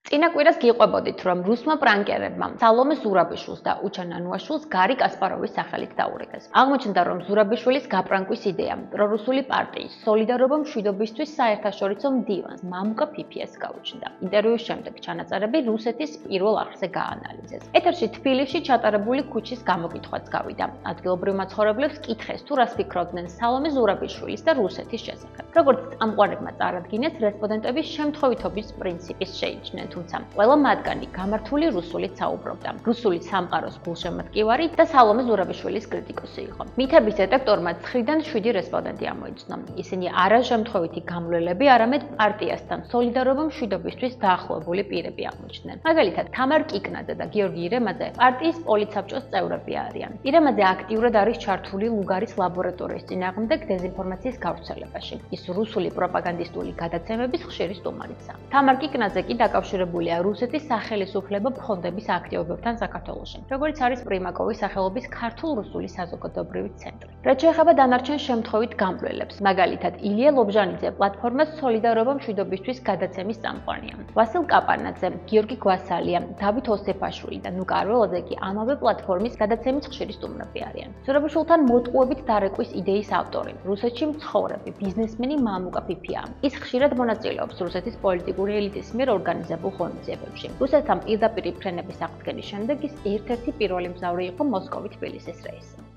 წინა კვირას გიყვებოდით, რომ რუსმა პრანკერებმა სალომე ზურაბიშვილს და უჩან ანუაშვილს გარი კასპაროვის სახელით დაურეკეს. აღმოჩნდა, რომ ზურაბიშვილის გაპრანკვის იდეა პრორუსული პარტიის სოლიდარობა მშვიდობისთვის საერთაშორისო მდივანს მამუკა ფიფიას გაუჩნდა. ინტერვიუს შემდეგ ჩანაწერები რუსეთის პირველ არხზე გაანალიზეს. ეთერში თბილისში ჩატარებული ქუჩის გამოკითხვაც გავიდა. ადგილობრივ მაცხოვრებლებს კითხეს, თუ რას ფიქრობდნენ სალომე ზურაბიშვილის და რუსეთის შესახებ. როგორც წამყვანებმა წარადგინეს, რესპონდენტები შემთხვევითობის პრინციპის შეიჩნენ. თუმცა ყველა მათგანი გამართული რუსულით საუბრობდა. რუსული სამყაროს გულშემატკივარი და სალომე ზურაბიშვილის კრიტიკოსი იყო. მითების დეტექტორმა 9-დან 7 რესპონდენტი ამოიცნო. ისინი არა შემთხვევითი გამლელები, არამედ პარტიასთან სოლიდარობა მშვიდობისთვის დაახლოებული პირები აღმოჩნდნენ. მაგალითად, თამარ კიკნაძე და გიორგი ირემაძე პარტიის პოლიტსაბჭოს წევრები არიან. ირემაძე აქტიურად არის ჩართული ლუგარის ლაბორატორიის წინააღმდეგ დეზინფორმაციის გავრცელებაში. ის რუსული პროპაგანდისტული გადაცემების ხშირი სტუმარიცაა. თამარ კიკნაძე კი დაკავშირებულია რუსეთის სახელისუფლებო ფონდების აქტივობებთან საქართველოში, როგორც არის პრიმაკოვის სახელობის ქართულ-რუსული საზოგადოებრივი ცენტრი. რაც შეეხება დანარჩენ შემთხვევით გამლელებს, მაგალითად, ილია ლობჟანიძე პლატფორმას სოლიდარობა მშვიდობისთვის გადაცემის წამყვანია. ვასილ კაპანაძე, გიორგი გვასალია, დავით ოსეფაშვილი და ნუკა არველაძე კი ამავე პლატფორმის გადაცემის ხშირი სტუმრები არიან. ზურაბიშვილთან მოტყუებით დარეკვის იდეის ავტორი, რუსეთში მცხოვრები ბიზნესმენი მამუკა ფიფია. ის ხშირად მონაწილეობს რუსეთის პოლიტიკური ელიტის მიერ ორგანიზებულ ღონისძიებებში. რუსეთთან პირდაპირ ფრენების აღდგენის შემდეგ ის ერთ-ერთი პირველი მგზავრი იყო მოსკოვი-თბილისის რეისზე.